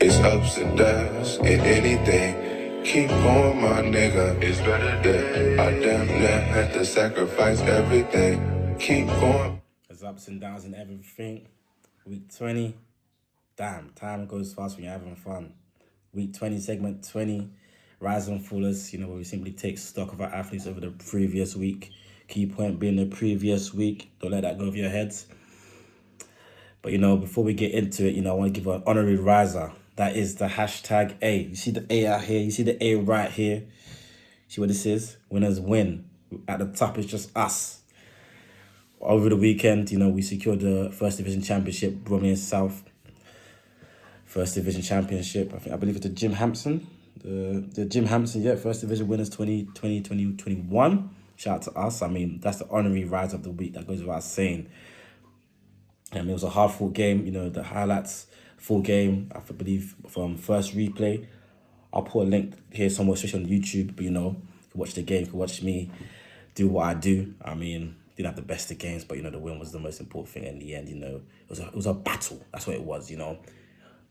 It's ups and downs in anything. Keep going, my nigga. It's better than I damn near had to sacrifice everything. Keep going. There's ups and downs in everything. Week 20. Damn, time goes fast when you're having fun. Week 20, segment 20. Rise and Fallers, where we simply take stock of our athletes over the previous week. Key point being the previous week. Don't let that go over your heads. But, before we get into it, I want to give an honorary riser. That is the hashtag A. You see the A out here. You see the A right here. See what this is? Winners win. At the top, it's just us. Over the weekend, we secured the First Division Championship, Bromley and South. First Division Championship. I believe it's the Jim Hampson. The Jim Hampson, First Division winners 2020, 2021. Shout out to us. That's the honorary rise of the week. That goes without saying. It was a hard-fought game. The highlights, full game, I believe, from first replay. I'll put a link here somewhere, especially on YouTube. But, you can watch the game, you can watch me do what I do. Didn't have the best of games, but, the win was the most important thing in the end, It was a battle. That's what it was, Even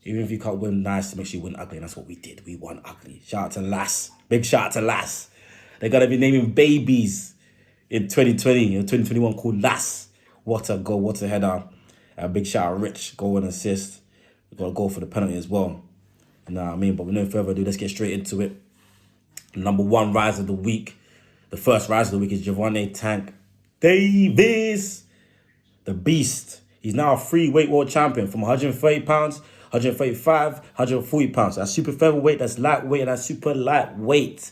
if you can't win nice, make sure you win ugly, and that's what we did. We won ugly. Shout out to Lass. Big shout out to Lass. They're going to be naming babies in 2020, 2021 called Lass. What a goal, what a header. A big shout out Rich, goal and assist. We got a goal for the penalty as well. You know what I mean? But with no further ado, let's get straight into it. Number one rise of the week. The first rise of the week is Gervonta Davis. The beast. He's now a free weight world champion from 130 pounds, 135, 140 pounds. That's super featherweight, that's lightweight, and that's super lightweight.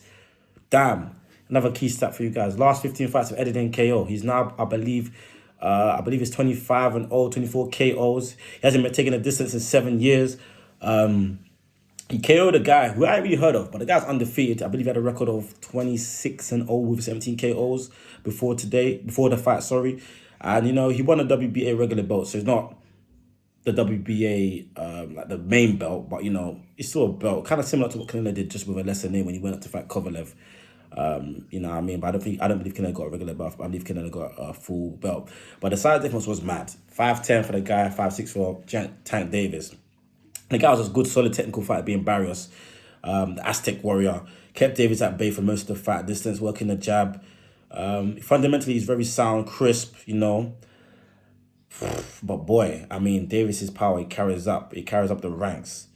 Damn. Another key stat for you guys. Last 15 fights of editing KO. He's now, I believe it's 25 and 24 KOs. He hasn't been taking a distance in 7 years. He KO'd a guy who I haven't really heard of, but the guy's undefeated. I believe he had a record of 26 and 0 with 17 KOs before the fight, sorry. And, he won a WBA regular belt, so it's not the WBA, like the main belt, but, it's still a belt. Kind of similar to what Canelo did, just with a lesser name when he went up to fight Kovalev. You know what I mean? But I don't believe Canelo got a regular belt. I believe Canelo got a full belt. But the size difference was mad. 5'10" for the guy, 5'6" for Tank Davis. The guy was a good, solid technical fighter, being Barrios, the Aztec warrior. Kept Davis at bay for most of the fight distance, working the jab. Fundamentally, he's very sound, crisp, But boy, Davis's power, he carries up the ranks.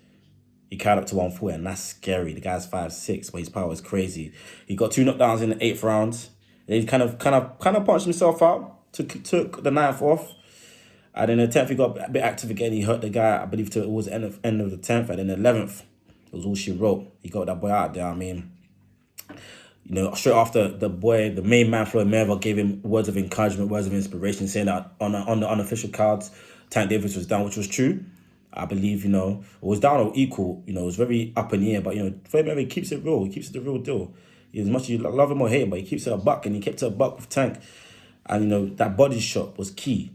He carried up to 140, and that's scary. The guy's 5'6", but his power is crazy. He got 2 knockdowns in the 8th round. Then he kind of punched himself out, took the 9th off. And then the 10th, he got a bit active again. He hurt the guy, I believe, till it was the end of the 10th. And then the 11th, it was all she wrote. He got that boy out there. Straight after the main man, Floyd Mayweather, gave him words of encouragement, words of inspiration, saying that on the unofficial cards, Tank Davis was down, which was true. I believe, it was down or equal. It was very up in the air. But, Floyd Mayweather keeps it real. He keeps it the real deal. As much as you love him or hate him, but he keeps it a buck, and he kept it a buck with Tank. And, that body shot was key.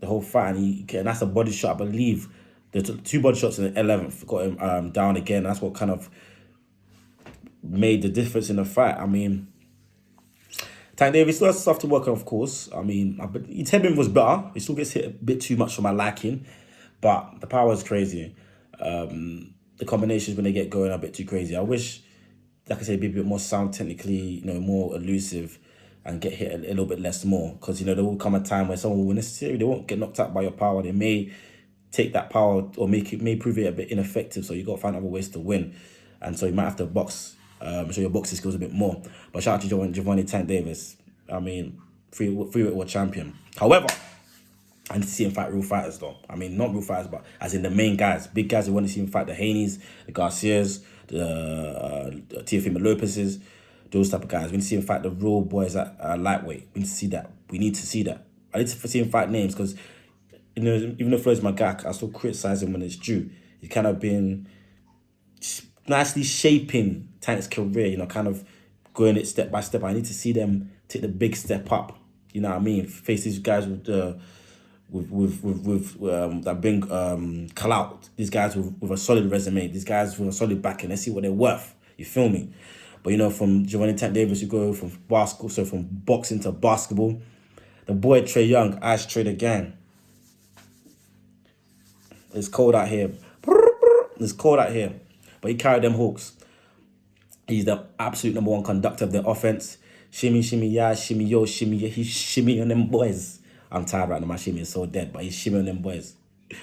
The whole fight, and that's a body shot, I believe. The 2 body shots in the 11th got him down again. That's what kind of made the difference in the fight. Tank Davis still has stuff to work on, of course. His headwind was better. He still gets hit a bit too much for my liking, but the power is crazy. The combinations when they get going are a bit too crazy. I wish, like I say, be a bit more sound technically, more elusive, and get hit a little bit less more. Because, there will come a time where someone will necessarily, they won't get knocked out by your power. They may take that power or may prove it a bit ineffective. So you got to find other ways to win. And so you might have to box, show your boxing skills a bit more. But shout out to Gervonta Tank Davis. Free world champion. However, I need to see him fight real fighters though. Not real fighters, but as in the main guys. Big guys who want to see him fight the Haneys, the Garcias, the Teofimo Lopez's. Those type of guys. We need to see him fight the real boys at lightweight. We need to see that. I need to see him fight names because, even though Floyd's my guy, I still criticize him when it's due. He's kind of been nicely shaping Tank's career, kind of going it step by step. I need to see them take the big step up. You know what I mean? Face these guys with that bring clout. These guys with a solid resume. These guys with a solid backing. Let's see what they're worth. You feel me? But, from Gervonta Tank Davis, you go from from boxing to basketball. The boy Trae Young, Ice Trader Gang. It's cold out here. It's cold out here. But he carried them Hawks. He's the absolute number one conductor of the offense. Shimmy, shimmy, yeah, shimmy, yo, shimmy, yeah. He's shimmy on them boys. I'm tired right now. My shimmy is so dead, but he's shimmy on them boys.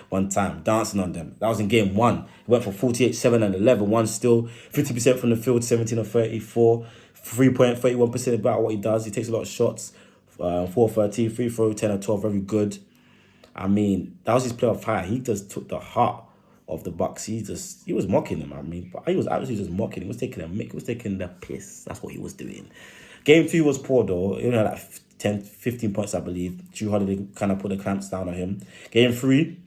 One time, dancing on them. That was in game 1. He went for 48, 7 and 11. One still, 50% from the field, 17 of 34. 3-point, 31% about what he does. He takes a lot of shots. 4-13, free throw, 10 of 12. Very good. I mean, that was his playoff high. He just took the heart of the Bucks. He was mocking them. I mean, but he was absolutely just mocking. He was taking a mick. He was taking the piss. That's what he was doing. Game 2 was poor though. He only had like 10, 15 points, I believe. Drew Holiday kind of put the clamps down on him. Game 3,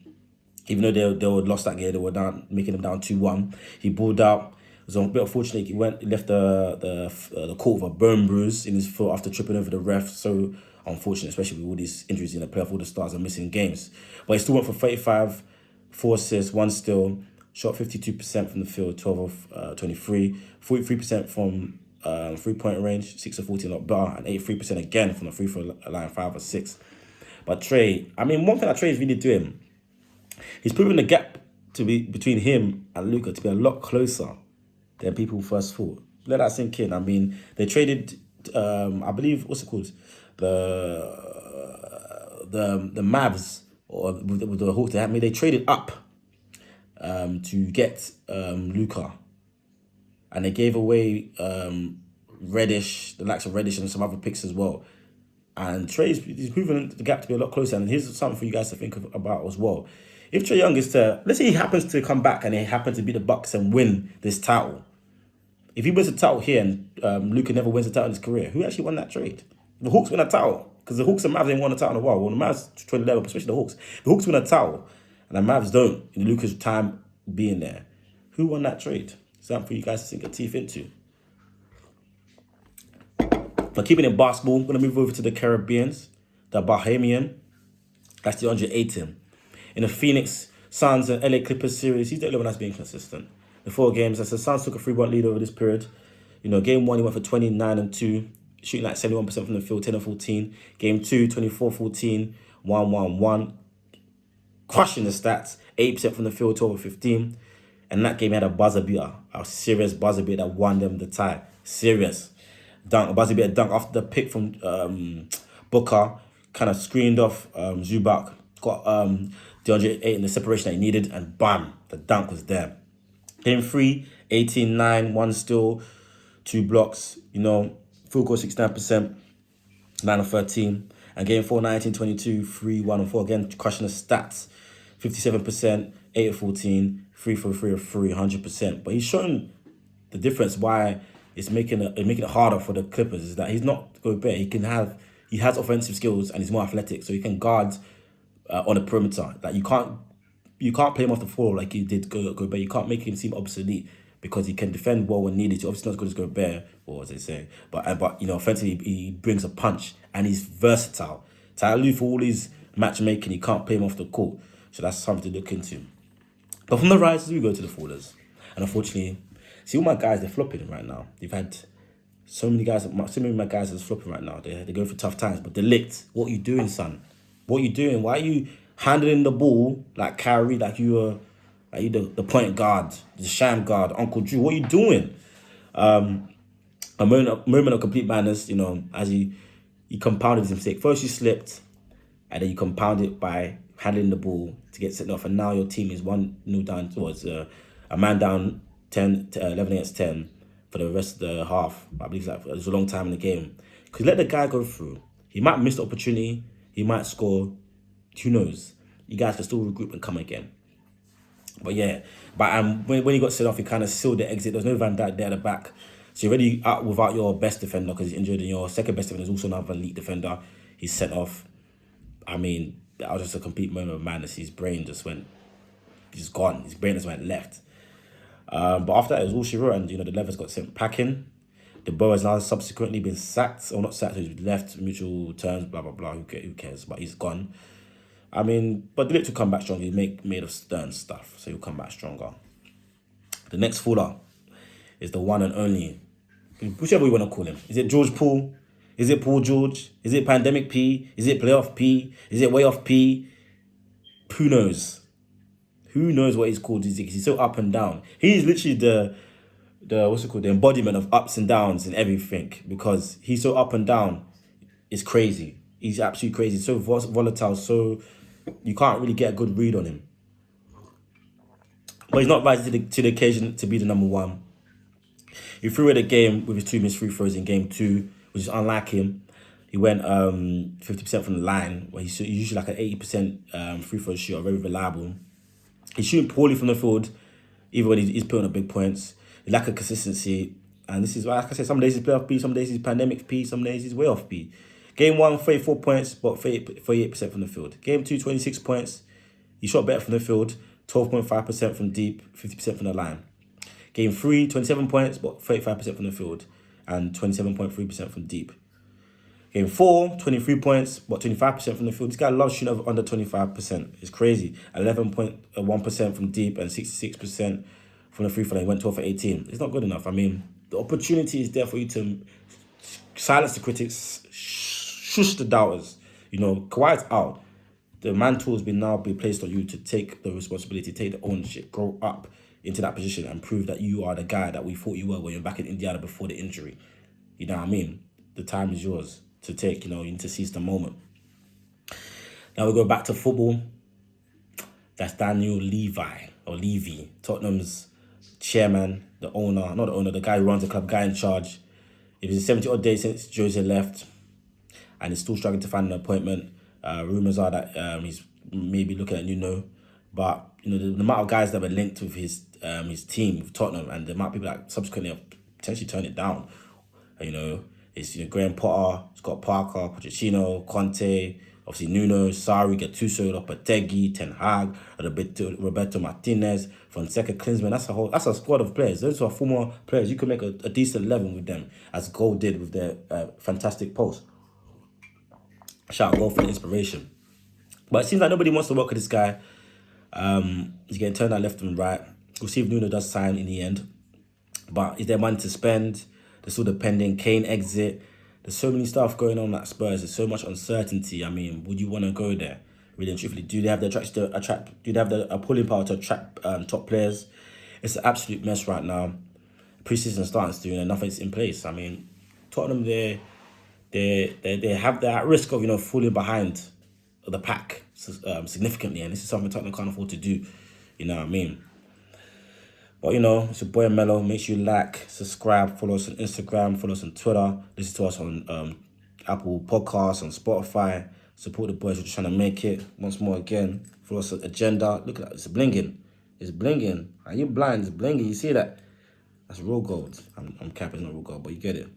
even though they were lost that game, they were down, making them down 2-1. He balled out. It was a bit unfortunate. He left the court with a burn bruise in his foot after tripping over the ref. So unfortunate, especially with all these injuries in the playoff. All the stars are missing games. But he still went for 35, 4 assists, 1 steal, shot 52% from the field, 12 of 23, 43% from 3-point range, 6 of 14 not better, and 83% again from the free throw line, 5 of 6. But Trae, I mean, one thing that Trae is really doing, he's proving the gap to be between him and Luka to be a lot closer than people first thought. Let that sink in. I mean, they traded, I believe, what's it called? The Mavs, or with the Hawks, they traded up to get Luka. And they gave away Reddish, the likes of Reddish and some other picks as well. And he's proven the gap to be a lot closer. And here's something for you guys to think about as well. If Trae Young is let's say he happens to come back and he happens to beat the Bucks and win this title. If he wins the title here and Luka never wins the title in his career, who actually won that trade? The Hawks win a title. Because the Hawks and Mavs ain't won a title in a while. Well, the Mavs 2011, especially the Hawks. The Hawks win a title and the Mavs don't in Luka's time being there. Who won that trade? Something for you guys to sink your teeth into. But keeping in basketball, I'm going to move over to the Caribbeans. The Bahamian. That's Deandre Ayton. In the Phoenix Suns and LA Clippers series, he's the only one that's being consistent. The 4 games, as the Suns took a 3-1 lead over this period. You know, game 1, he went for 29 and 2, shooting like 71% from the field, 10 and 14. Game 2, 24-14, 1-1-1. Crushing the stats, 8% from the field, 12 and 15. And that game had a buzzer beater, a serious buzzer beater that won them the tie. Serious. Dunk, a buzzer beater dunk after the pick from Booker, kind of screened off Zubac, got Deandre Ayton the separation that he needed, and bam, the dunk was there. Game 3, 18-9, 1 steal, 2 blocks, you know, field goal 69%, 9 of 13. And game 4, 19-22, 3, 1 and 4. Again, crushing the stats, 57%, 8 of 14, 3 for 3 of 3, 100%. But he's shown the difference why it's making it harder for the Clippers is that he's not Gobert. He has offensive skills and he's more athletic, so he can guard on the perimeter. Like you can't play him off the floor like you did Gobert. You can't make him seem obsolete because he can defend well when needed. He's obviously not as good as Gobert, or as they say. But you know, offensively he brings a punch and he's versatile. Tyloo, for all his matchmaking, he can't play him off the court. So that's something to look into. But from the risers, we go to the fallers. And unfortunately, see all my guys, they're flopping right now. They've had so many of my guys are flopping right now. They're going through tough times. But De Ligt, what are you doing, son? What are you doing? Why are you handling the ball like Kyrie, like you the point guard, the sham guard, Uncle Drew? What are you doing? A moment of complete madness, you know, as he compounded his mistake. First you slipped, and then you compounded it by handling the ball to get sent off. And now your team is 1-0 down towards a man down 11 against 10 for the rest of the half. I believe it was a long time in the game. Because let the guy go through. He might miss the opportunity. He might score. Who knows? You guys can still regroup and come again. But yeah, when he got sent off, he kind of sealed the exit. There's no Van Dijk there at the back. So you're already out without your best defender because he's injured, and your second best defender is also another elite defender. He's sent off. I mean, that was just a complete moment of madness. His brain just went, he's gone. His brain just went left. But after that, it was all she wrote, and you know the Levers got sent packing. De Boer has now subsequently been sacked, or not sacked, he's left, mutual terms, blah, blah, blah, who cares, but he's gone. I mean, but De Ligt will come back stronger. He's made of stern stuff, so he'll come back stronger. The next faller is the one and only, whichever you want to call him. Is it George Paul? Is it Paul George? Is it Pandemic P? Is it Playoff P? Is it Way Off P? Who knows? Who knows what he's called? He's so up and down. He's literally the the embodiment of ups and downs and everything, because he's so up and down. It's crazy. He's absolutely crazy. So volatile. So you can't really get a good read on him. But he's not rising to the occasion to be the number one. He threw away the game with his 2 missed free throws in game 2, which is unlike him. He went 50% from the line, where he's usually like an 80% free throw shooter, very reliable. He's shooting poorly from the field, even when he's putting up big points. He lack of consistency. And this is, like I said, some days he's playoff P, some days he's pandemic P, some days he's way off P. Game 1, 34 points, but 38% from the field. Game 2, 26 points. He shot better from the field, 12.5% from deep, 50% from the line. Game 3, 27 points, but 35% from the field, and 27.3% from deep. Game 4, 23 points, but 25% from the field. This guy loves shooting over under 25%. It's crazy. 11.1% from deep and 66% from the free throw line. He went 12 for 18. It's not good enough. I mean, the opportunity is there for you to silence the critics, shush the doubters. You know, Kawhi's out. The mantle has now been placed on you to take the responsibility, take the ownership, grow up into that position and prove that you are the guy that we thought you were when you're back in Indiana before the injury. You know what I mean? The time is yours to take, you need to seize the moment. Now we go back to football. That's Daniel Levy, Tottenham's chairman, the guy who runs the club, guy in charge. It was 70-odd days since Jose left, and he's still struggling to find an appointment. Rumours are that he's maybe looking at Nuno, but the amount of guys that were linked with his team, with Tottenham, and the amount of people that subsequently have potentially turned it down. It's Graham Potter, Scott Parker, Pochettino, Conte, obviously Nuno, Sarri, Gattuso, Lopetegui, Ten Hag, Roberto Martinez, Fonseca, Klinsmann. That's a squad of players. Those are former players. You can make a decent 11 with them, as Goal did with their fantastic post. Shout out Goal for the inspiration. But it seems like nobody wants to work with this guy. He's getting turned out left and right. We'll see if Nuno does sign in the end. But is there money to spend? There's still the pending Kane exit. There's so many stuff going on at Spurs. There's so much uncertainty. I mean, would you want to go there? Really and truthfully, do they have the Do they have the pulling power to attract top players? It's an absolute mess right now. Preseason starting soon and nothing's in place. I mean, Tottenham they have that risk of falling behind the pack significantly, and this is something Tottenham can't afford to do. You know what I mean? But it's your boy Mello. Make sure you like, subscribe, follow us on Instagram, follow us on Twitter, listen to us on Apple Podcasts, on Spotify. Support the boys. We're just trying to make it. Once more again, follow us on Agenda. Look at that. It's blinging. It's blinging. Are you blind? It's blinging. You see that? That's real gold. I'm capping, it's not real gold, but you get it.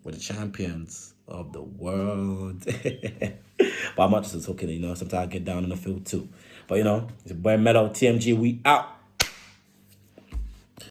We're the champions of the world. But I'm not just talking, sometimes I get down in the field too. But it's your boy Mello, TMG, we out.